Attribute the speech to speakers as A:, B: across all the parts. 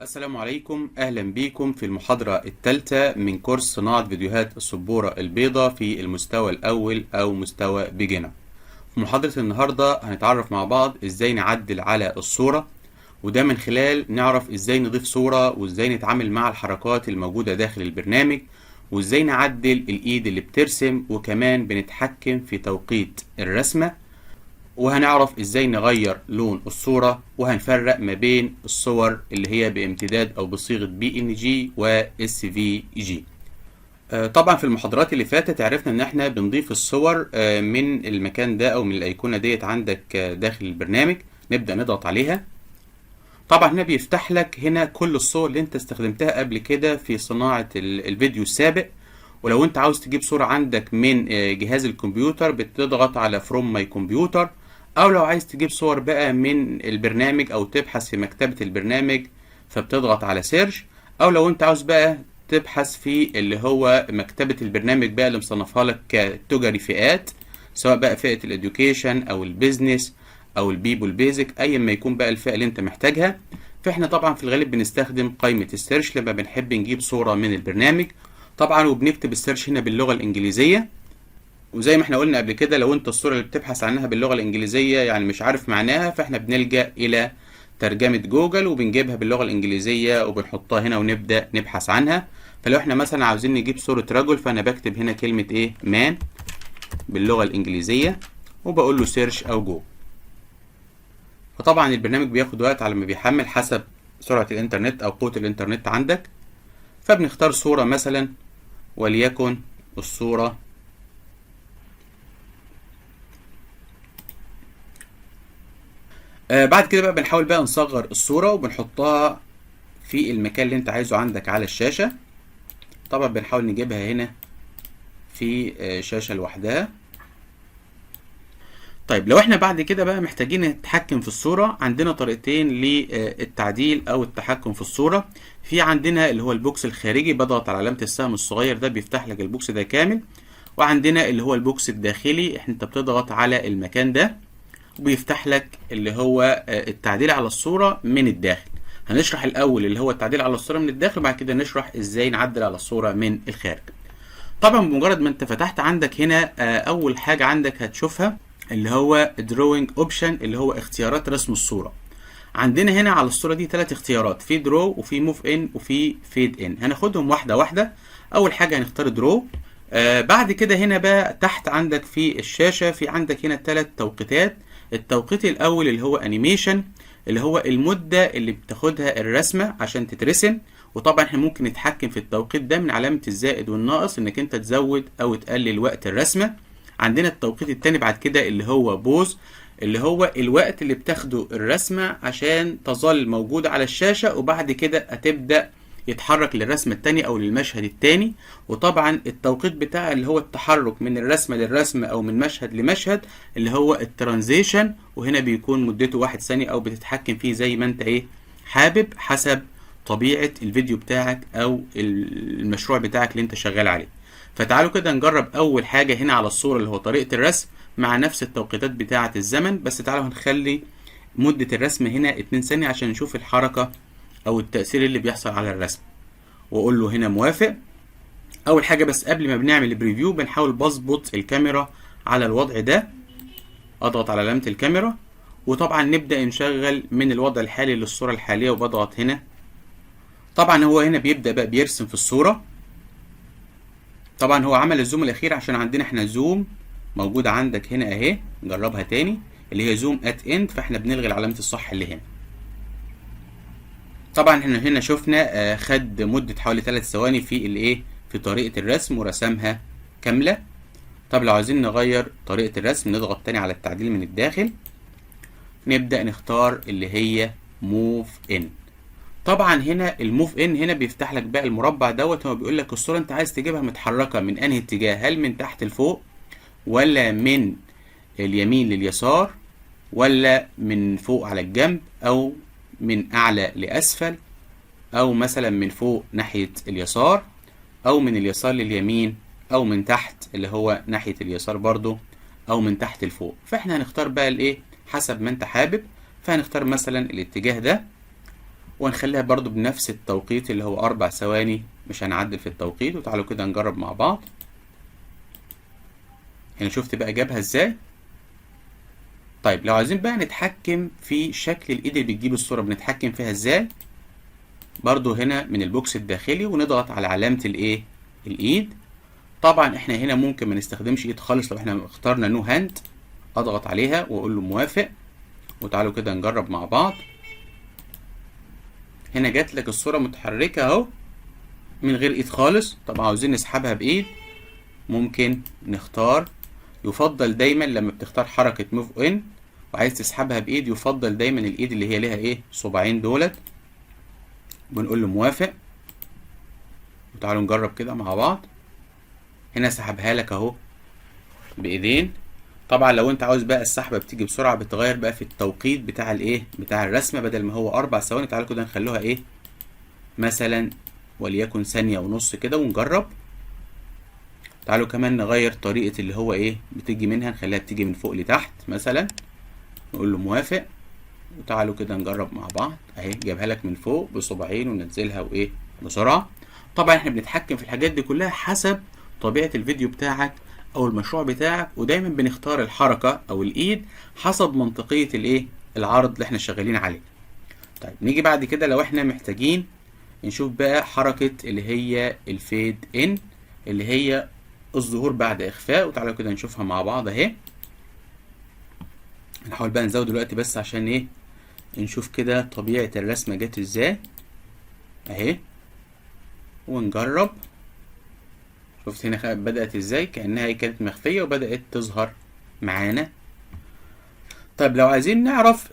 A: السلام عليكم، أهلا بيكم في المحاضرة الثالثة من كورس صناعة فيديوهات السبورة البيضاء في المستوى الأول أو مستوى بيجنر. في محاضرة النهاردة هنتعرف مع بعض إزاي نعدل على الصورة، وده من خلال نعرف إزاي نضيف صورة وإزاي نتعامل مع الحركات الموجودة داخل البرنامج، وإزاي نعدل الإيد اللي بترسم، وكمان بنتحكم في توقيت الرسمة، وهنعرف ازاي نغير لون الصورة، وهنفرق ما بين الصور اللي هي بامتداد او بصيغة PNG و SVG. طبعا في المحاضرات اللي فاتت عرفنا ان احنا بنضيف الصور من المكان ده او من الايقونة ديت عندك داخل البرنامج. نبدأ نضغط عليها. طبعا هنا بيفتح لك هنا كل الصور اللي انت استخدمتها قبل كده في صناعة الفيديو السابق. ولو انت عاوز تجيب صورة عندك من جهاز الكمبيوتر بتضغط على From My Computer، او لو عايز تجيب صور بقى من البرنامج او تبحث في مكتبة البرنامج فبتضغط على سيرش، او لو انت عاوز بقى تبحث في اللي هو مكتبة البرنامج بقى اللي مصنفها لك كتجاري فئات، سواء بقى فئة الاديوكيشن او البيزنس او البيبول بيزك، ايا ما يكون بقى الفئة اللي انت محتاجها. فاحنا طبعا في الغالب بنستخدم قائمة السيرش لما بنحب نجيب صورة من البرنامج طبعا، وبنكتب السيرش هنا باللغة الانجليزية. وزي ما احنا قلنا قبل كده، لو انت الصورة اللي بتبحث عنها باللغة الانجليزية يعني مش عارف معناها، فاحنا بنلجأ الى ترجمة جوجل وبنجيبها باللغة الانجليزية وبنحطها هنا ونبدأ نبحث عنها. فلو احنا مثلا عاوزين نجيب صورة رجل، فانا بكتب هنا كلمة ايه، مان، باللغة الانجليزية، وبقول له سيرش او جو. فطبعا البرنامج بياخد وقت على ما بيحمل حسب سرعة الانترنت او قوة الانترنت عندك. فبنختار صورة مثلا، وليكن الصورة بعد كده بقى بنحاول بقى نصغر الصورة وبنحطها في المكان اللي انت عايزه عندك على الشاشة. طبعا بنحاول نجيبها هنا في شاشة لوحدها. طيب لو احنا بعد كده بقى محتاجين نتحكم في الصورة، عندنا طريقتين للتعديل او التحكم في الصورة. في عندنا اللي هو البوكس الخارجي، بضغط على علامة السهم الصغير ده بيفتح لك البوكس ده كامل. وعندنا اللي هو البوكس الداخلي، انت بتضغط على المكان ده وبيفتح لك اللي هو التعديل على الصورة من الداخل. هنشرح الاول اللي هو التعديل على الصورة من الداخل، وبعد كده نشرح ازاي نعدل على الصورة من الخارج. طبعا بمجرد ما انت فتحت عندك هنا اول حاجة عندك هتشوفها اللي هو drawing option، اللي هو اختيارات رسم الصورة. عندنا هنا على الصورة دي 3 اختيارات، في draw وفي move in وفي fade in. هناخدهم واحدة واحدة. اول حاجة هنختار draw. بعد كده هنا بقى تحت عندك في الشاشة في عندك هنا 3 توقيتات. التوقيت الاول اللي هو انيميشن، اللي هو المدة اللي بتاخدها الرسمة عشان تترسم. وطبعا احنا ممكن نتحكم في التوقيت ده من علامة الزائد والناقص، انك انت تزود او تقلل وقت الرسمة. عندنا التوقيت التاني بعد كده اللي هو بوز، اللي هو الوقت اللي بتاخده الرسمة عشان تظل موجودة على الشاشة، وبعد كده هتبدأ يتحرك للرسمة التانية او للمشهد التاني. وطبعا التوقيت بتاع اللي هو التحرك من الرسمة للرسمة او من مشهد لمشهد اللي هو الترانزيشن، وهنا بيكون مدته 1 ثانية، او بتتحكم فيه زي ما انت ايه حابب حسب طبيعة الفيديو بتاعك او المشروع بتاعك اللي انت شغال عليه. فتعالوا كده نجرب اول حاجة هنا على الصورة اللي هو طريقة الرسم مع نفس التوقيتات بتاعة الزمن، بس تعالوا هنخلي مدة الرسم هنا 2 ثانية عشان نشوف الحركة او التأثير اللي بيحصل على الرسم. واقول له هنا موافق. اول حاجة بس قبل ما بنعمل البريفيو بنحاول بظبط الكاميرا على الوضع ده، اضغط على علامة الكاميرا، وطبعا نبدأ نشغل من الوضع الحالي للصورة الحالية وبضغط هنا. طبعا هو هنا بيبدأ بقى بيرسم في الصورة. طبعا هو عمل الزوم الاخير عشان عندنا احنا زوم موجودة عندك هنا اهي، نجربها تاني اللي هي زوم ات اند، فاحنا بنلغي علامة الصح اللي هنا. طبعا احنا هنا شفنا خد مدة حوالي 3 ثواني في الايه في طريقة الرسم ورسمها كاملة. طب لو عايزين نغير طريقة الرسم نضغط تاني على التعديل من الداخل، نبدأ نختار اللي هي موف ان. طبعا هنا الموف ان هنا بيفتح لك بقى المربع دوت، هو بيقول لك الصورة انت عايز تجيبها متحركة من انهي اتجاه، هل من تحت لفوق ولا من اليمين لليسار ولا من فوق على الجنب او من اعلى لاسفل، او مثلا من فوق ناحية اليسار او من اليسار لليمين، او من تحت اللي هو ناحية اليسار برضو، او من تحت لفوق. فاحنا هنختار بقى الايه حسب ما انت حابب. فهنختار مثلا الاتجاه ده، ونخليها برضو بنفس التوقيت اللي هو 4 ثواني، مش هنعدل في التوقيت. وتعالوا كده نجرب مع بعض. هنا شفت بقى جابها ازاي. طيب لو عايزين بقى نتحكم في شكل الايد اللي بتجيب الصورة، بنتحكم فيها ازاي؟ برضو هنا من البوكس الداخلي ونضغط على علامة الايه، الايد. طبعا احنا هنا ممكن ما نستخدمش ايد خالص، لو احنا اخترنا نو هاند اضغط عليها واقول له موافق. وتعالوا كده نجرب مع بعض. هنا جات لك الصورة متحركة اهو من غير ايد خالص. طبعا عاوزين نسحبها بايد، ممكن نختار. يفضل دايما لما بتختار حركة موف ان وعايز تسحبها بايد، يفضل دايما الايد اللي هي ليها ايه، صباعين دولت. بنقول له موافق. وتعالوا نجرب كده مع بعض. هنا سحبها لك اهو بايدين. طبعا لو انت عاوز بقى السحبه بتيجي بسرعه، بتغير بقى في التوقيت بتاع الايه، بتاع الرسمه. بدل ما هو 4 ثواني تعالوا كده نخلوها ايه، مثلا وليكن 1.5 ثانية كده ونجرب. تعالوا كمان نغير طريقه اللي هو ايه بتيجي منها، نخليها بتيجي من فوق لتحت مثلا. نقول له موافق. وتعالوا كده نجرب مع بعض اهي، جابها لك من فوق بصباعين وننزلها وايه بسرعه. طبعا احنا بنتحكم في الحاجات دي كلها حسب طبيعه الفيديو بتاعك او المشروع بتاعك، ودايما بنختار الحركه او الايد حسب منطقيه الايه، العرض اللي احنا شغالين عليه. طيب نيجي بعد كده لو احنا محتاجين نشوف بقى حركه اللي هي الفيد ان، اللي هي الظهور بعد اخفاء. وتعالوا كده نشوفها مع بعض اهي. هنحاول بقى نزود دلوقتي بس عشان ايه، نشوف كده طبيعة الرسمة جت ازاي اهي. ونجرب. شفت هنا بدأت ازاي، كأنها كانت مخفية وبدأت تظهر معانا. طيب لو عايزين نعرف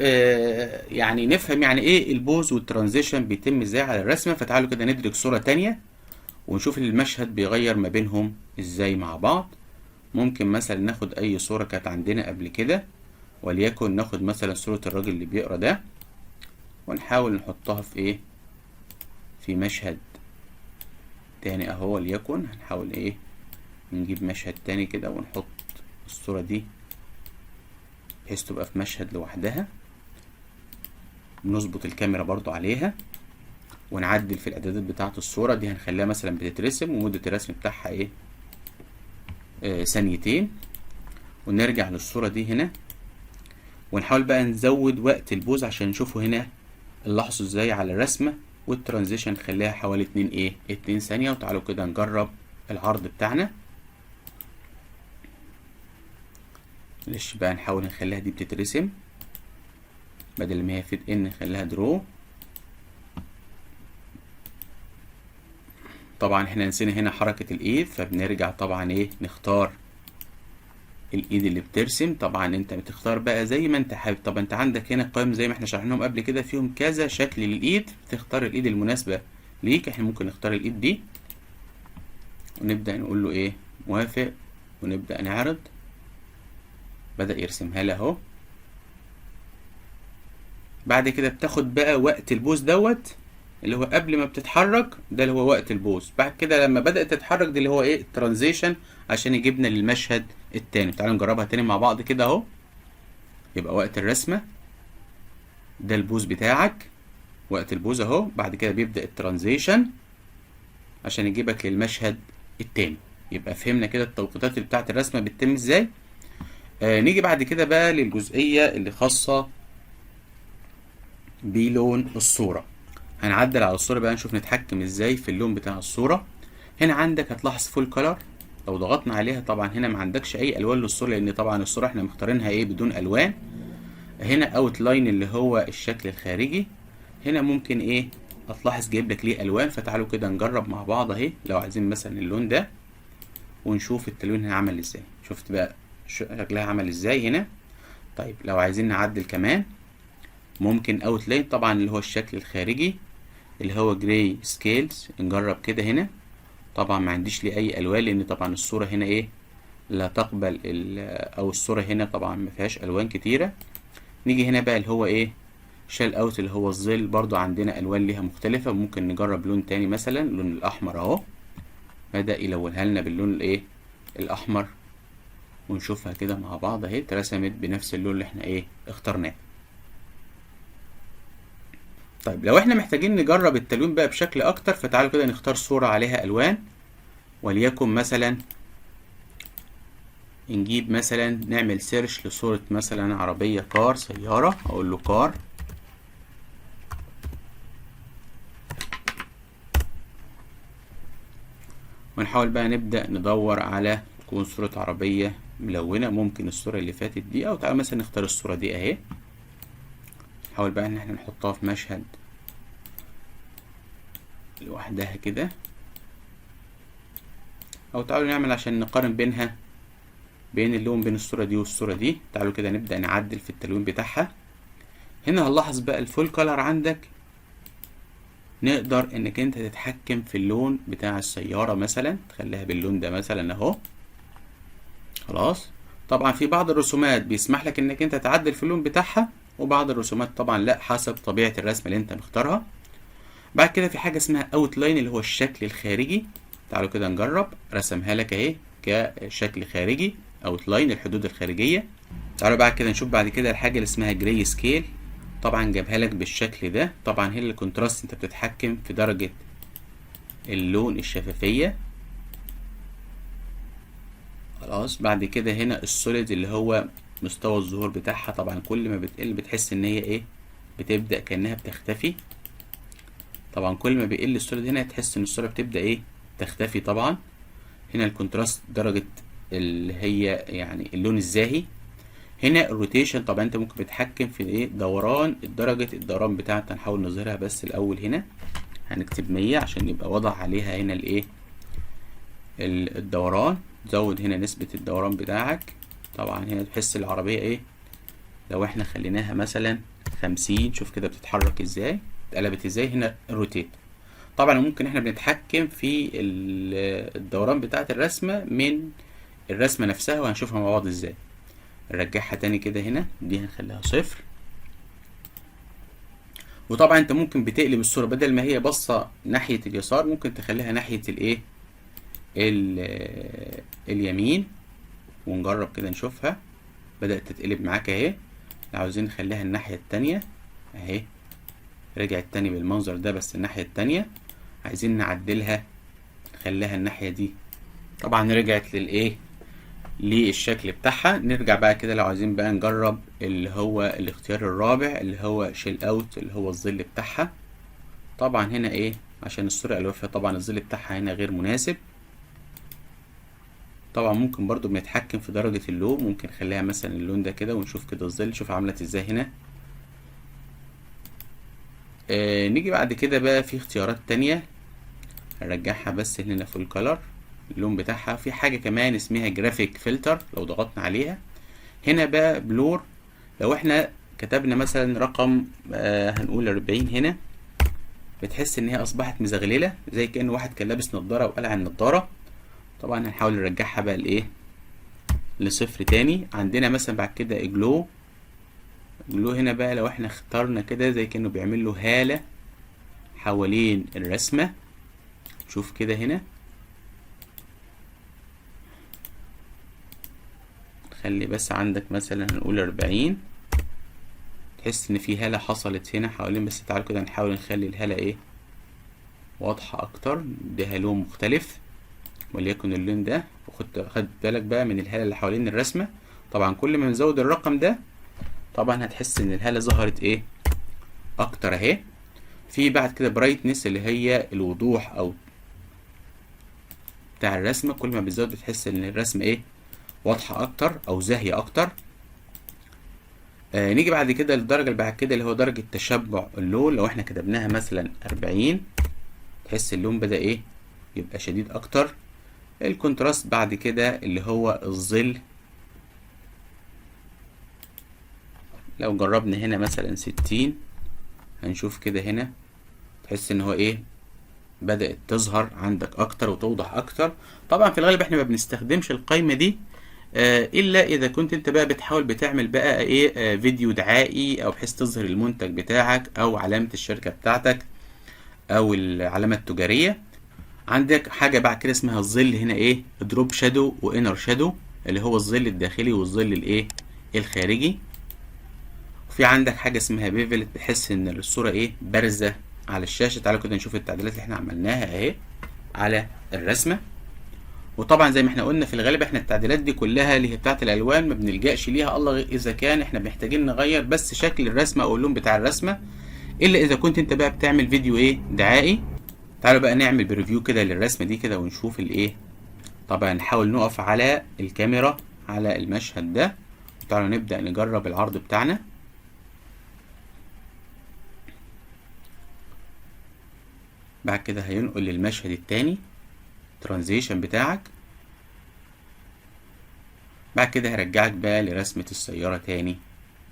A: يعني نفهم يعني ايه البوز والترانزيشن بيتم ازاي على الرسمة، فتعالوا كده ندرك صورة تانية ونشوف المشهد بيغير ما بينهم ازاي مع بعض. ممكن مثلا ناخد اي صورة كانت عندنا قبل كده، وليكن ناخد مثلا صورة الراجل اللي بيقرا ده، ونحاول نحطها في ايه، في مشهد تاني اهو. وليكن هنحاول ايه، نجيب مشهد تاني كده ونحط الصورة دي بحيث تبقى في مشهد لوحدها. نظبط الكاميرا برضو عليها ونعدل في الاعدادات بتاعة الصورة دي. هنخليها مثلا بتترسم ومدة الرسم بتاعها ايه، 2 ثانية. ونرجع للصورة دي هنا ونحاول بقى نزود وقت البوز عشان نشوفه هنا نلاحظه ازاي على الرسمة. والترانزيشن نخليها حوالي 2 ثانية. وتعالوا كده نجرب العرض بتاعنا. معلش بقى نحاول نخليها دي بتترسم بدل ما هي فيد ان نخليها درو. طبعا احنا نسينا هنا حركة الايد، فبنرجع طبعا ايه، نختار الايد اللي بترسم. طبعا انت بتختار بقى زي ما انت حابب. طبعا انت عندك هنا قائمة زي ما احنا شرحناهم قبل كده فيهم كذا شكل للايد، بتختار الايد المناسبة ليك. احنا ممكن نختار الايد دي ونبدأ نقول له ايه، موافق. ونبدأ نعرض. بدأ يرسمها لي اهو. بعد كده بتاخد بقى وقت البوز دوت اللي هو قبل ما بتتحرك، ده اللي هو وقت البوز. بعد كده لما بدأت تتحرك دي اللي هو ايه، الترانزيشن، عشان يجيبنا للمشهد التاني. تعالوا نجربها تاني مع بعض كده اهو. يبقى وقت الرسمة ده البوز بتاعك، وقت البوز اهو. بعد كده بيبدأ الترانزيشن عشان يجيبك للمشهد التاني. يبقى فهمنا كده التوقيتات اللي بتاعت الرسمة بتتم ازاي. نيجي بعد كده بقى للجزئية اللي خاصة بلون الصورة. هنعدل على الصورة بقى نشوف نتحكم ازاي في اللون بتاع الصورة. هنا عندك هتلاحظ فول كولر، لو ضغطنا عليها طبعا هنا ما عندكش اي الوان للصورة، لان طبعا الصورة احنا مختارينها ايه، بدون الوان. هنا اوت لاين اللي هو الشكل الخارجي. هنا ممكن ايه، هتلاحظ جايب لك ليه الوان. فتعالوا كده نجرب مع بعض اهي. لو عايزين مثلا اللون ده ونشوف التلوين هنا عمل ازاي. شفت بقى شكلها عمل ازاي هنا. طيب لو عايزين نعدل كمان ممكن اوت لاين طبعا اللي هو الشكل الخارجي اللي هو جراي سكيلز. نجرب كده هنا. طبعا ما عنديش ليه اي الوان لان طبعا الصورة هنا ايه، لا تقبل او الصورة هنا طبعا ما فيهاش الوان كتيرة. نيجي هنا بقى اللي هو ايه، شال اوت اللي هو الظل، برضو عندنا الوان ليها مختلفة. ممكن نجرب لون تاني مثلا اللون الاحمر اهو. بدأ يلونها لنا باللون الايه، الاحمر. ونشوفها كده مع بعض اهي، اترسمت بنفس اللون اللي احنا ايه اخترناه. طيب لو احنا محتاجين نجرب التلوين بقى بشكل اكتر، فتعالوا كده نختار صورة عليها الوان، وليكن مثلا نجيب مثلا نعمل سيرش لصورة مثلا عربية كار، سيارة، اقول له كار، ونحاول بقى نبدأ ندور على تكون صورة عربية ملونة. ممكن الصورة اللي فاتت دي، او تعالوا مثلا نختار الصورة دي اهي، نحاول بقى ان احنا نحطها في مشهد لوحدها كده، او تعالوا نعمل عشان نقارن بين اللون بين الصورة دي والصورة دي. تعالوا كده نبدأ نعدل في التلوين بتاعها. هنا هنلاحظ بقى الفول كولر عندك، نقدر انك انت تتحكم في اللون بتاع السيارة، مثلا تخليها باللون ده مثلا اهو. خلاص. طبعا في بعض الرسومات بيسمح لك انك انت تعدل في اللون بتاعها، وبعض الرسومات طبعا لا، حسب طبيعة الرسمة اللي انت مختارها. بعد كده في حاجة اسمها اوتلاين اللي هو الشكل الخارجي. تعالوا كده نجرب، رسمها لك اهي كشكل خارجي، اوتلاين الحدود الخارجية. تعالوا بعد كده نشوف بعد كده الحاجة اللي اسمها جراي سكيل، طبعا جابها لك بالشكل ده. طبعا هنا الكونتراست انت بتتحكم في درجة اللون، الشفافية. خلاص. بعد كده هنا السوليد اللي هو مستوى الظهور بتاعها، طبعا كل ما بتقل بتحس ان هي ايه، بتبدأ كأنها بتختفي. طبعا كل ما بيقل السوليد هنا تحس ان الصورة بتبدأ ايه، تختفي طبعا. هنا الكونتراست درجة اللي هي يعني اللون الزاهي. هنا الروتيشن، طبعا انت ممكن بتتحكم في ايه، دوران، درجة الدوران بتاعتها. نحاول نظهرها بس الاول. هنا هنكتب 100 عشان يبقى واضح عليها هنا الايه، الدوران. زود هنا نسبة الدوران بتاعك. طبعا هنا تحس العربية ايه، لو احنا خليناها مثلا 50، شوف كده بتتحرك ازاي، اتقلبت ازاي. هنا الروتيت. طبعا ممكن احنا بنتحكم في الدوران بتاعت الرسمة من الرسمة نفسها، وهنشوفها مع بعض ازاي. نرجعها تاني كده، هنا دي هنخليها 0. وطبعا انت ممكن بتقلب الصورة، بدل ما هي باصة ناحية اليسار ممكن تخليها ناحية الايه، اليمين. ونجرب كده نشوفها، بدأت تتقلب معاك اهي. لو عاوزين نخليها الناحية التانية اهي، رجعت تاني بالمنظر ده بس الناحية التانية. عايزين نعدلها نخليها الناحية دي، طبعا رجعت للايه، للشكل بتاعها. نرجع بقى كده لو عايزين بقى نجرب اللي هو الاختيار الرابع اللي هو شيل اوت، اللي هو الظل بتاعها. طبعا هنا ايه، عشان الصورة الوافية طبعا الظل بتاعها هنا غير مناسب. طبعا ممكن برضو بنتحكم في درجة اللون، ممكن نخليها مثلا اللون ده كده، ونشوف كده الظل، شوف عملت ازاي هنا. نيجي بعد كده بقى في اختيارات تانية، هنرجعها بس هنا فول كولر اللون بتاعها. في حاجة كمان اسمها جرافيك فلتر، لو ضغطنا عليها هنا بقى بلور. لو احنا كتبنا مثلا رقم هنقول 40 هنا، بتحس ان هي اصبحت مزغللة زي كأن واحد كان لابس نظارة وقلع النظارة. طبعا هنحاول نرجعها بقى لايه، لصفر تاني. عندنا مثلا بعد كده جلو هنا بقى، لو احنا اخترنا كده زي كأنه بيعمل له هالة حوالين الرسمة. شوف كده هنا، خلي بس عندك مثلا هنقول 40، تحس ان في هالة حصلت هنا حوالين. بس تعالوا كده نحاول نخلي الهالة ايه، واضحة اكتر، ده لون مختلف وليكن اللون ده. خد بالك بقى من الهالة اللي حوالين الرسمة. طبعا كل ما نزود الرقم ده طبعا هتحس ان الهالة ظهرت ايه، اكتر اهي. في بعد كده برايتنس اللي هي الوضوح او بتاع الرسمة، كل ما بتزود بتحس ان الرسمة ايه، واضحة اكتر او زاهية اكتر. نيجي بعد كده للدرجة اللي بعد كده اللي هو درجة تشبع اللون. لو احنا كتبناها مثلا 40، تحس اللون بدأ ايه، يبقى شديد اكتر. الكونتراست بعد كده اللي هو الظل، لو جربنا هنا مثلا 60 هنشوف كده هنا، تحس ان هو ايه، بدأت تظهر عندك اكتر وتوضح اكتر. طبعا في الغالب احنا ما بنستخدمش القائمة دي الا اذا كنت انت بقى بتحاول بتعمل بقى ايه، فيديو دعائي، او بحيث تظهر المنتج بتاعك او علامة الشركة بتاعتك او العلامة التجارية. عندك حاجة بعد كده اسمها الظل هنا ايه، دروب شادو وانر شادو، اللي هو الظل الداخلي والظل الايه، الخارجي. وفي عندك حاجة اسمها بيفل، بحس ان الصورة ايه بارزة على الشاشة. تعالوا كده نشوف التعديلات اللي احنا عملناها اهي على الرسمة. وطبعا زي ما احنا قلنا في الغالب احنا التعديلات دي كلها اللي هي بتاعت الالوان ما بنلجأش ليها الا اذا كان احنا محتاجين نغير بس شكل الرسمة او اللون بتاع الرسمة، الا اذا كنت انت بقى بتعمل فيديو ايه دعائي. تعالوا بقى نعمل بريفيو كده للرسمة دي كده ونشوف الايه. طبعا نحاول نقف على الكاميرا على المشهد ده، تعالوا نبدأ نجرب العرض بتاعنا. بعد كده هينقل للمشهد التاني ترانزيشن بتاعك. بعد كده هرجعك بقى لرسمة السيارة تاني.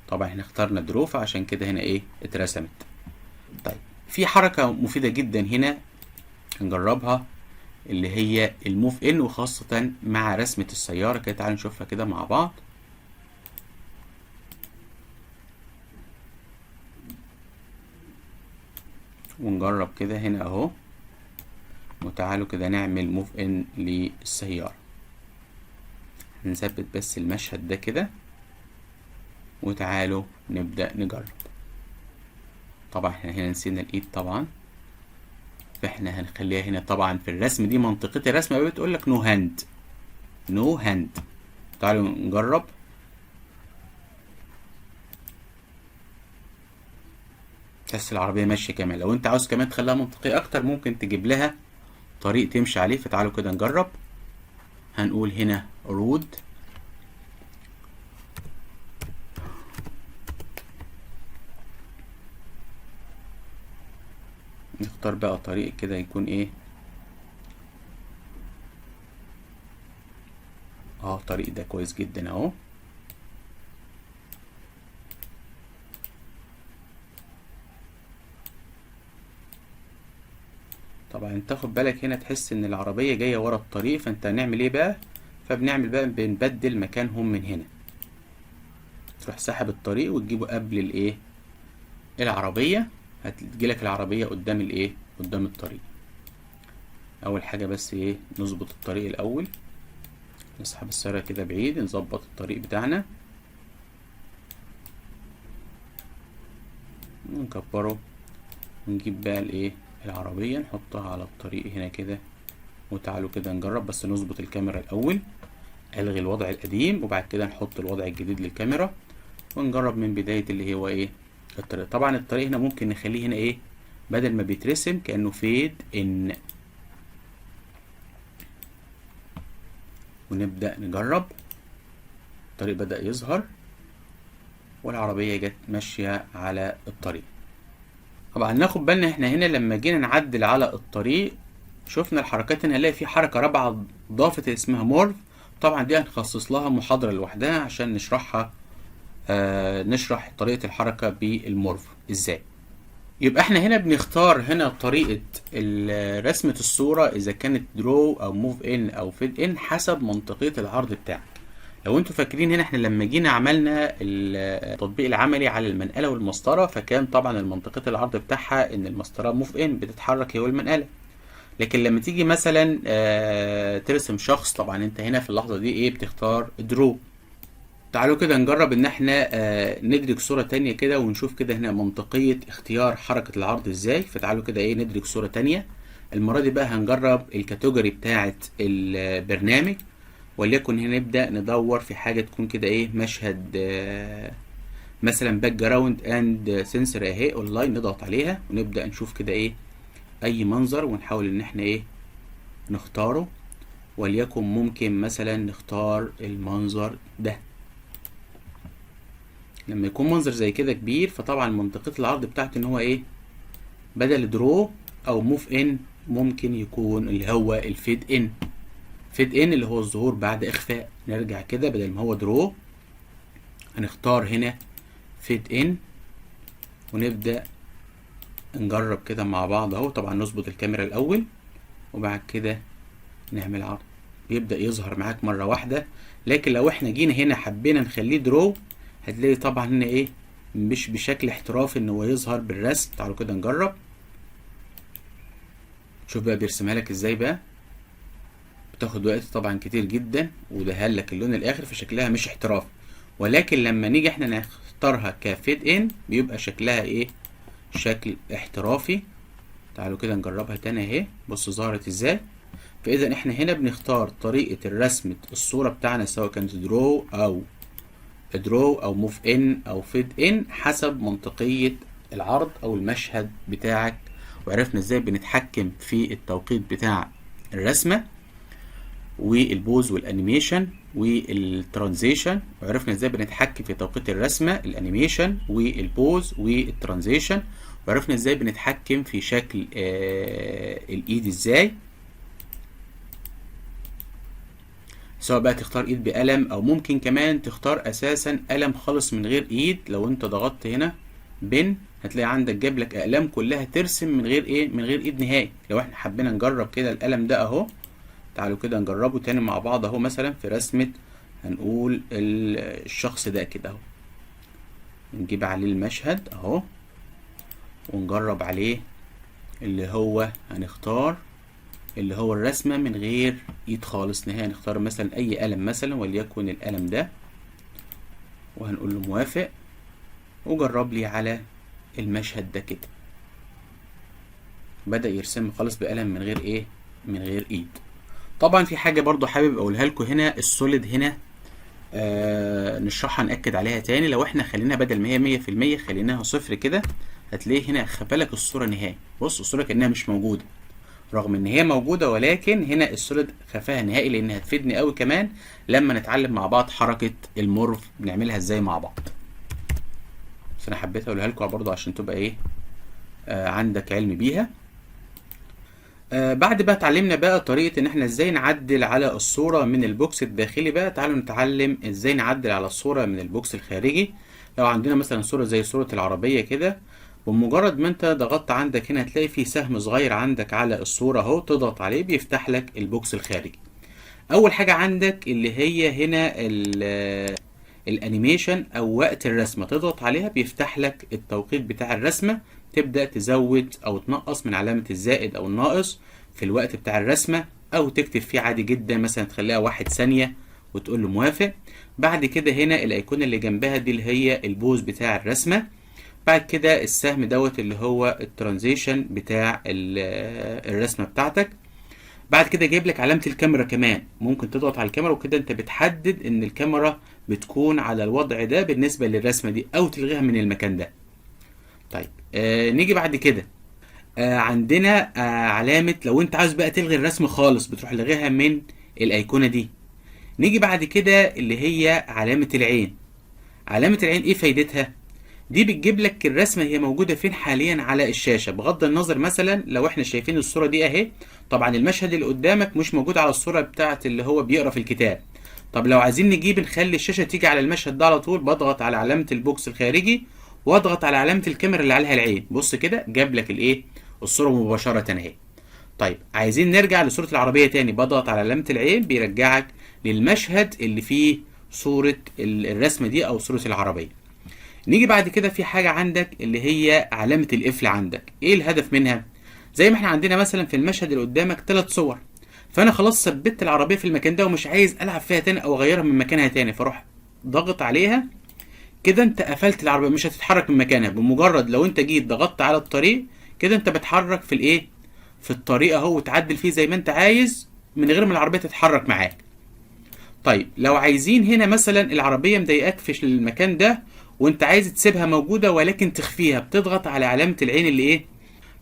A: طبعا احنا اخترنا درو فعشان كده هنا ايه اترسمت. طيب في حركة مفيدة جدا هنا هنجربها اللي هي الموف ان، وخاصة مع رسمة السيارة كده. تعالوا نشوفها كده مع بعض. ونجرب كده هنا اهو. وتعالوا كده نعمل موف ان للسيارة. هنثبت بس المشهد ده كده وتعالوا نبدأ نجرب. طبعا احنا هنا نسينا الايد طبعا، فاحنا هنخليها هنا. طبعا في الرسم دي منطقة الرسمة بتقول لك نو هاند، نو هاند. تعالوا نجرب. تحس العربية ماشية كمان. لو انت عاوز كمان تخليها منطقية اكتر ممكن تجيب لها طريق تمشي عليه. فتعالوا كده نجرب. هنقول هنا رود، نختار بقى طريق كده يكون ايه الطريق ده كويس جدا اهو. طبعا انت تاخد بالك هنا تحس ان العربية جاية ورا الطريق، فانت هنعمل ايه بقى؟ فبنعمل بقى بنبدل مكانهم من هنا. تروح ساحب الطريق وتجيبه قبل الايه العربية. هتجيلك العربية قدام الايه قدام الطريق. اول حاجة بس ايه نظبط الطريق الاول. نسحب السيارة كده بعيد، نظبط الطريق بتاعنا ونكبره. ونجيب بقى الايه العربية نحطها على الطريق هنا كده. وتعالوا كده نجرب، بس نظبط الكاميرا الاول. الغي الوضع القديم وبعد كده نحط الوضع الجديد للكاميرا ونجرب من بداية اللي هو ايه الطريق. طبعا الطريق هنا ممكن نخليه هنا ايه بدل ما بيترسم كأنه فيد ان. ونبدأ نجرب. الطريق بدأ يظهر والعربية جت ماشية على الطريق. طبعا ناخد بالنا احنا هنا لما جينا نعدل على الطريق شفنا الحركات هنا. هنلاقي في حركة رابعة ضافت اسمها مورف. طبعا دي هنخصص لها محاضرة لوحدها عشان نشرحها. نشرح طريقة الحركة بالمورف ازاي. يبقى احنا هنا بنختار هنا طريقة رسمة الصورة اذا كانت درو او موف ان او فيد ان حسب منطقية العرض بتاعك. لو انتوا فاكرين هنا احنا لما جينا عملنا التطبيق العملي على المنقلة والمسطرة فكان طبعا المنطقة العرض بتاعها ان المسطرة موف ان بتتحرك هي والمنقلة. لكن لما تيجي مثلا ترسم شخص طبعا انت هنا في اللحظة دي ايه بتختار درو. تعالوا كده نجرب ان احنا ندرج صورة تانية كده ونشوف كده هنا منطقية اختيار حركة العرض ازاي. فتعالوا كده ايه ندرج صورة تانية. المرة دي بقى هنجرب الكاتيجوري بتاعة البرنامج. وليكن هنا نبدأ ندور في حاجة تكون كده ايه مشهد مثلا باك جراوند اند سنسور اهي اونلاين. نضغط عليها ونبدأ نشوف كده ايه اي منظر ونحاول ان احنا ايه نختاره. وليكن ممكن مثلا نختار المنظر ده. لما يكون منظر زي كده كبير فطبعا منطقة العرض بتاعته ان هو ايه بدل درو او موف ان ممكن يكون اللي هو الفيد ان. فيد ان اللي هو الظهور بعد اخفاء. نرجع كده بدل ما هو درو هنختار هنا فيد ان ونبدأ نجرب كده مع بعض اهو. طبعا نظبط الكاميرا الاول وبعد كده نعمل عرض. بيبدأ يظهر معاك مرة واحدة. لكن لو احنا جينا هنا حبينا نخليه درو هتلاقي طبعا هنا ايه مش بشكل احترافي ان هو يظهر بالرسم. تعالوا كده نجرب. شوف بقى بيرسمها لك ازاي بقى. بتاخد وقت طبعا كتير جدا ودهلك اللون الاخر فشكلها مش احترافي. ولكن لما نيجي احنا نختارها كفيد ان بيبقى شكلها ايه؟ شكل احترافي. تعالوا كده نجربها تاني اهي، بصوا ظهرت ازاي. فاذا احنا هنا بنختار طريقة الرسمة الصورة بتاعنا سواء كانت درو او موف ان او فيد ان حسب منطقية العرض او المشهد بتاعك. وعرفنا ازاي بنتحكم في التوقيت بتاع الرسمة والبوز والانيميشن والترانزيشن، وعرفنا ازاي بنتحكم في توقيت الرسمة الانيميشن والبوز والترانزيشن، وعرفنا ازاي بنتحكم في شكل الايد ازاي، سواء بقى تختار ايد بقلم او ممكن كمان تختار اساسا قلم خالص من غير ايد. لو انت ضغطت هنا بن هتلاقي عندك جاب لك اقلام كلها ترسم من غير ايه؟ من غير ايد نهائي. لو احنا حبينا نجرب كده القلم ده اهو، تعالوا كده نجربه تاني مع بعض اهو. مثلا في رسمة هنقول الشخص ده كده اهو، نجيب عليه المشهد اهو ونجرب عليه اللي هو هنختار اللي هو الرسمة من غير ايد خالص نهائي. نختار مثلا اي قلم مثلا وليكن القلم ده وهنقول له موافق، وجرب لي على المشهد ده كده. بدأ يرسم خالص بقلم من غير ايه؟ من غير ايد. طبعا في حاجة برضو حابب اقولها لكم هنا، السوليد هنا نشرحها نأكد عليها تاني. لو احنا خلينا بدل ما هي 100% خليناها 0 كده، هتلاقيه هنا خفالك الصورة نهائي. بص الصورة كأنها مش موجودة رغم ان هي موجودة، ولكن هنا السوليد خفاها نهائي لان هتفيدني قوي كمان لما نتعلم مع بعض حركة المورف بنعملها ازاي مع بعض. بس انا حبيت اقولها لكم برضو عشان تبقى ايه عندك علم بيها. بعد بقى اتعلمنا بقى طريقة ان احنا ازاي نعدل على الصورة من البوكس الداخلي. بقى تعالوا نتعلم ازاي نعدل على الصورة من البوكس الخارجي. لو عندنا مثلا صورة زي صورة العربية كده، بمجرد ما انت ضغطت عندك هنا هتلاقي في سهم صغير عندك على الصورة اهو، تضغط عليه بيفتح لك البوكس الخارجي. اول حاجة عندك اللي هي هنا الانيميشن او وقت الرسمة، تضغط عليها بيفتح لك التوقيت بتاع الرسمة. تبدأ تزود او تنقص من علامة الزائد او الناقص في الوقت بتاع الرسمة، او تكتب فيه عادي جدا مثلا تخليها 1 ثانية وتقول له موافق. بعد كده هنا الايقونة اللي جنبها دي اللي هي البوز بتاع الرسمة. بعد كده السهم دوت اللي هو الترانزيشن بتاع الرسمة بتاعتك. بعد كده جايب لك علامة الكاميرا كمان، ممكن تضغط على الكاميرا وكده انت بتحدد ان الكاميرا بتكون على الوضع ده بالنسبة للرسمة دي او تلغيها من المكان ده. طيب نيجي بعد كده عندنا علامة لو انت عاوز بقى تلغي الرسم خالص بتروح لغيها من الايقونة دي. نيجي بعد كده اللي هي علامة العين. علامة العين ايه فايدتها؟ دي بتجيب لك الرسمة هي موجودة فين حاليا على الشاشة، بغض النظر مثلا لو احنا شايفين الصورة دي اهي، طبعا المشهد اللي قدامك مش موجود على الصورة بتاعت اللي هو بيقرا في الكتاب. طب لو عايزين نجيب نخلي الشاشة تيجي على المشهد ده على طول، بضغط على علامة البوكس الخارجي واضغط على علامة الكاميرا اللي عليها العين. بص كده جاب لك الايه؟ الصورة مباشرة اهي. طيب عايزين نرجع لصورة العربية تاني، بضغط على علامة العين بيرجعك للمشهد اللي فيه صورة الرسمة دي او صورة العربية. نيجي بعد كده في حاجة عندك اللي هي علامة القفل. عندك ايه الهدف منها؟ زي ما احنا عندنا مثلا في المشهد اللي قدامك 3 صور، فانا خلاص ثبت العربية في المكان ده ومش عايز العب فيها تاني او اغيرها من مكانها تاني، فاروح ضغط عليها كده انت قفلت العربية مش هتتحرك من مكانها. بمجرد لو انت جيت ضغطت على الطريق كده انت بتحرك في الايه؟ في الطريق اهو، وتعدل فيه زي ما انت عايز من غير ما العربية تتحرك معاك. طيب لو عايزين هنا مثلا العربية مضايقاك في المكان ده وانت عايز تسيبها موجودة ولكن تخفيها، بتضغط على علامة العين اللي ايه؟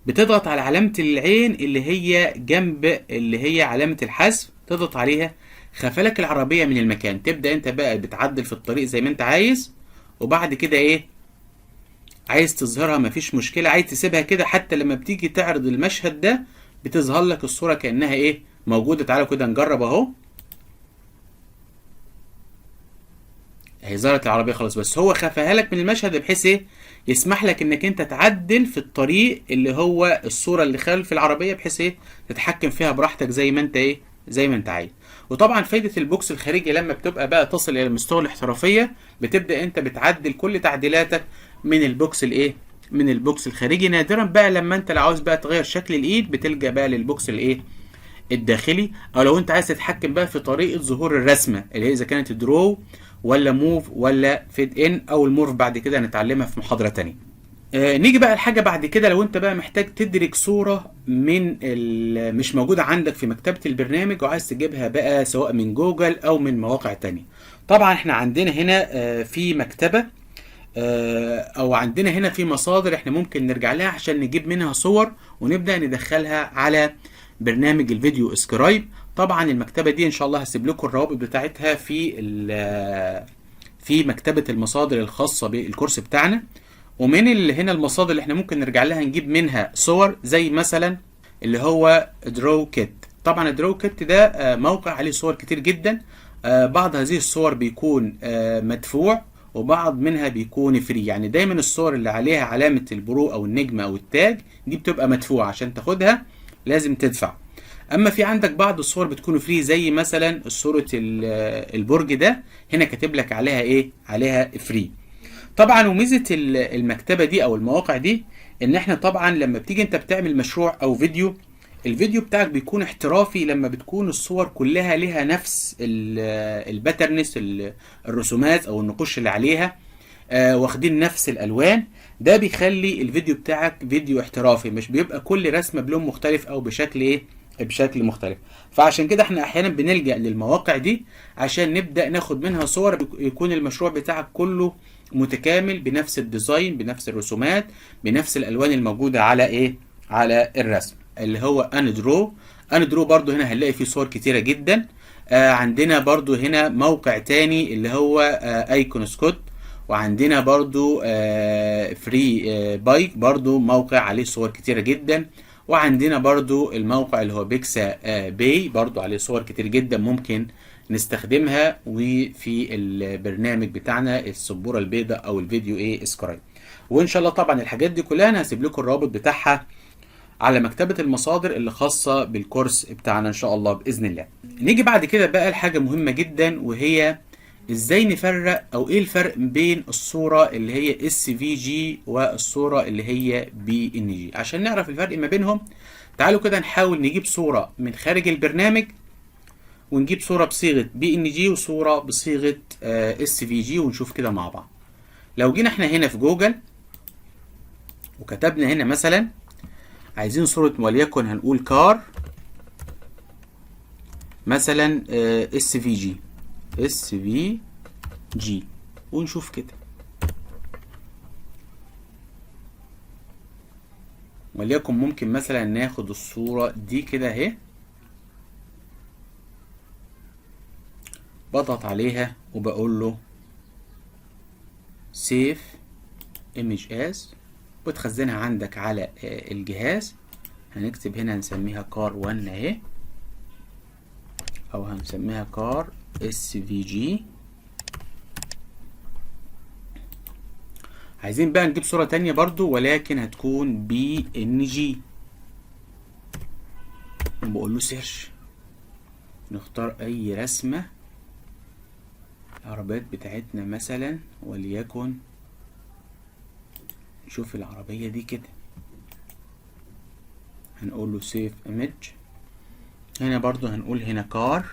A: بتضغط على علامة العين اللي هي جنب اللي هي علامة الحذف، تضغط عليها خفلك العربية من المكان. تبدأ انت بقى بتعدل في الطريق زي ما انت عايز، وبعد كده ايه؟ عايز تظهرها مفيش مشكلة، عايز تسيبها كده حتى لما بتيجي تعرض المشهد ده بتظهر لك الصورة كأنها ايه؟ موجودة. تعالوا كده نجرب اهو. هي ظهرت العربية خلاص، بس هو خفاها لك من المشهد بحيث ايه؟ يسمح لك انك انت تعدل في الطريق اللي هو الصورة اللي خلف العربية بحيث ايه؟ تتحكم فيها براحتك زي ما انت ايه؟ زي ما انت عايز. وطبعا فايدة البوكس الخارجي لما بتبقى بقى تصل الى مستوى الاحترافية بتبدأ انت بتعدل كل تعديلاتك من البوكس الايه؟ من البوكس الخارجي. نادرا بقى لما انت لو عاوز بقى تغير شكل الايد بتلجأ بقى للبوكس الايه؟ الداخلي، او لو انت عايز تتحكم بقى في طريقة ظهور الرسمة اللي هي اذا كانت درو ولا موف ولا فيد ان، او المورف بعد كده هنتعلمها في محاضرة تانية. نيجي بقى الحاجة بعد كده، لو انت بقى محتاج تدرك صورة من مش موجودة عندك في مكتبة البرنامج وعايز تجيبها بقى سواء من جوجل او من مواقع تانية. طبعا احنا عندنا هنا في مكتبة او عندنا هنا في مصادر احنا ممكن نرجع لها عشان نجيب منها صور ونبدأ ندخلها على برنامج الفيديو اسكرايب. طبعا المكتبة دي ان شاء الله هسيب لكم الروابط بتاعتها في مكتبة المصادر الخاصة بالكورس بتاعنا. ومن هنا المصادر اللي احنا ممكن نرجع لها نجيب منها صور، زي مثلا اللي هو درو كيت. طبعا درو كيت ده موقع عليه صور كتير جدا. بعض هذه الصور بيكون مدفوع وبعض منها بيكون فري. يعني دايما الصور اللي عليها علامة البرو او النجمة او التاج دي بتبقى مدفوعة، عشان تاخدها لازم تدفع. اما في عندك بعض الصور بتكون فري، زي مثلا صورة البرج ده، هنا كاتب لك عليها ايه؟ عليها فري. طبعا وميزة المكتبة دي او المواقع دي ان احنا طبعا لما بتيجي انت بتعمل مشروع او فيديو، الفيديو بتاعك بيكون احترافي لما بتكون الصور كلها لها نفس الباترنس، الرسومات او النقوش اللي عليها واخدين نفس الالوان. ده بيخلي الفيديو بتاعك فيديو احترافي، مش بيبقى كل رسمة بلون مختلف او بشكل ايه؟ بشكل مختلف. فعشان كده احنا احيانا بنلجأ للمواقع دي عشان نبدأ ناخد منها صور يكون المشروع بتاعك كله متكامل بنفس الديزاين، بنفس الرسومات، بنفس الالوان الموجودة على ايه؟ على الرسم اللي هو اندرو. اندرو برضو هنا هنلاقي فيه صور كتيرة جدا. عندنا برضو هنا موقع تاني اللي هو ايكون سكوت، وعندنا برضو فري بايك، برضو موقع عليه صور كتيرة جدا. وعندنا برضو الموقع اللي هو بيكسا باي، برضو عليه صور كتير جدا ممكن نستخدمها. وفي البرنامج بتاعنا السبورة البيضاء او الفيديو ايه اسكرايب. وان شاء الله طبعا الحاجات دي كلها انا هسيب لكم الرابط بتاعها على مكتبة المصادر اللي خاصة بالكورس بتاعنا ان شاء الله بإذن الله. نيجي بعد كده بقى لحاجة مهمة جدا، وهي ازاي نفرق او ايه الفرق بين الصورة اللي هي SVG والصورة اللي هي PNG. عشان نعرف الفرق ما بينهم تعالوا كده نحاول نجيب صورة من خارج البرنامج، ونجيب صورة بصيغة PNG وصورة بصيغة SVG ونشوف كده مع بعض. لو جينا احنا هنا في جوجل وكتبنا هنا مثلا عايزين صورة، وليكن هنقول كار مثلا SVG ونشوف كده. وليكن ممكن مثلا ناخد الصورة دي كده اهي، بضغط عليها وبقول له سيف ايمج از، وتخزنها عندك على الجهاز. هنكتب هنا هنسميها كار 1 اهي، او هنسميها كار SVG. عايزين بقى نجيب صورة تانية برضو ولكن هتكون PNG، وبقول له سيرش، نختار اي رسمة العربيات بتاعتنا مثلا، وليكن نشوف العربية دي كده، هنقول له سيف ايمج. هنا برضو هنقول هنا كار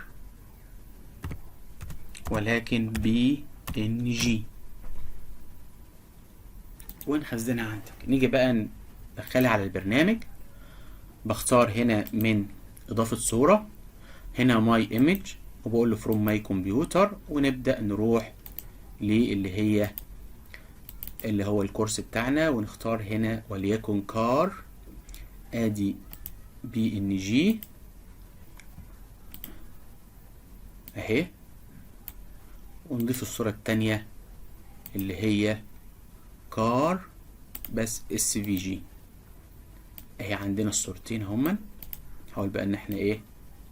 A: ولكن PNG ونخزنها عندك. نيجي بقى ندخلها على البرنامج، بختار هنا من اضافة صورة، هنا ماي ايمج، وبقول له فروم ماي كمبيوتر، ونبدأ نروح اللي هو الكورس بتاعنا، ونختار هنا وليكن كار، ادي PNG اهي، ونضيف الصورة التانية اللي هي كار بس SVG اهي. عندنا الصورتين هما، نحاول بقى ان احنا ايه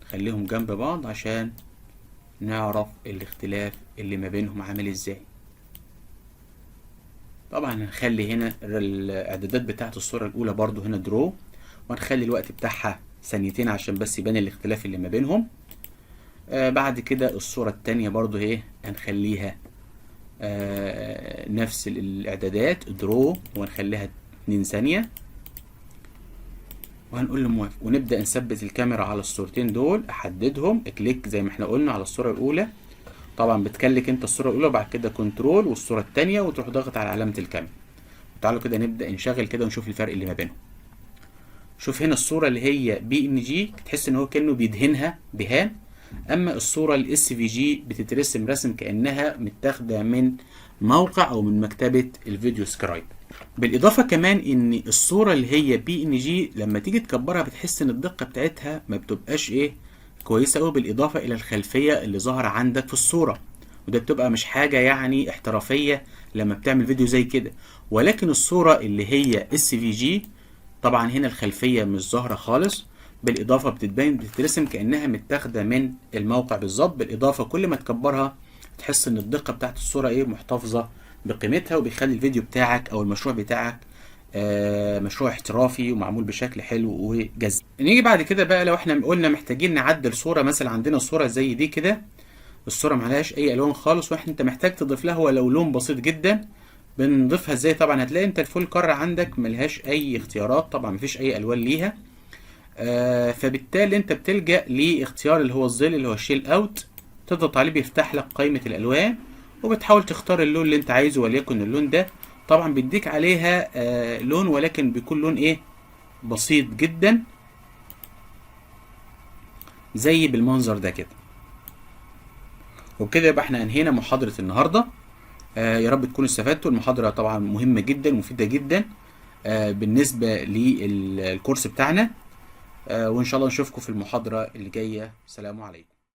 A: نخليهم جنب بعض عشان نعرف الاختلاف اللي ما بينهم عامل ازاي. طبعا هنخلي هنا الاعدادات بتاعت الصورة الاولى برضو هنا درو، وهنخلي الوقت بتاعها ثانيتين عشان بس يبان الاختلاف اللي ما بينهم. بعد كده الصورة التانية برضو ايه هنخليها نفس الاعدادات درو، وهنخليها 2 ثانية، وهنقول له موافق، ونبدأ نثبت الكاميرا على الصورتين دول، احددهم، كليك زي ما احنا قلنا على الصورة الاولى، طبعا بتكلك انت الصورة الاولى وبعد كده كنترول والصورة التانية وتروح ضاغط على علامة الكاميرا. تعالوا كده نبدأ نشغل كده ونشوف الفرق اللي ما بينهم. شوف هنا الصورة اللي هي بي ان جي تحس ان هو كأنه بيدهنها دهان، اما الصورة الاس في جي بتترسم رسم كأنها متاخدة من موقع او من مكتبة الفيديو سكرايب. بالاضافة كمان ان الصورة اللي هي بي ان جي لما تيجي تكبرها بتحس ان الدقة بتاعتها ما بتبقاش كويسة قوي، بالاضافة الى الخلفية اللي ظاهرة عندك في الصورة، وده بتبقى مش حاجة يعني احترافية لما بتعمل فيديو زي كده. ولكن الصورة اللي هي اس في جي طبعا هنا الخلفية مش ظاهرة خالص، بالاضافة بتترسم كأنها متاخدة من الموقع بالظبط. بالاضافة كل ما تكبرها تحس ان الدقة بتاعت الصورة محتفظة بقيمتها، وبيخلي الفيديو بتاعك او المشروع بتاعك مشروع احترافي ومعمول بشكل حلو وجذاب. نيجي بعد كده بقى لو احنا قلنا محتاجين نعدل صورة، مثلا عندنا صورة زي دي كده، الصورة معلهاش اي الوان خالص انت محتاج تضيف لها ولو لون بسيط جدا. بنضيفها ازاي؟ طبعا هتلاقي انت الفول كار عندك ملهاش اي اختيارات، طبعا مفيش اي الوان ليها، فبالتالي انت بتلجأ لاختيار اللي هو الظل اللي هو الشيل اوت، تضغط عليه بيفتح لك قائمة الالوان، وبتحاول تختار اللون اللي انت عايزه وليكن اللون ده. طبعا بيديك عليها لون ولكن بيكون لون بسيط جدا زي بالمنظر ده كده. وبكده يبقى احنا انهينا محاضرة النهاردة. يا رب تكونوا استفدتوا. المحاضرة طبعا مهمة جدا ومفيدة جدا بالنسبة للكورس بتاعنا، وإن شاء الله نشوفكم في المحاضرة اللي جاية. سلام عليكم.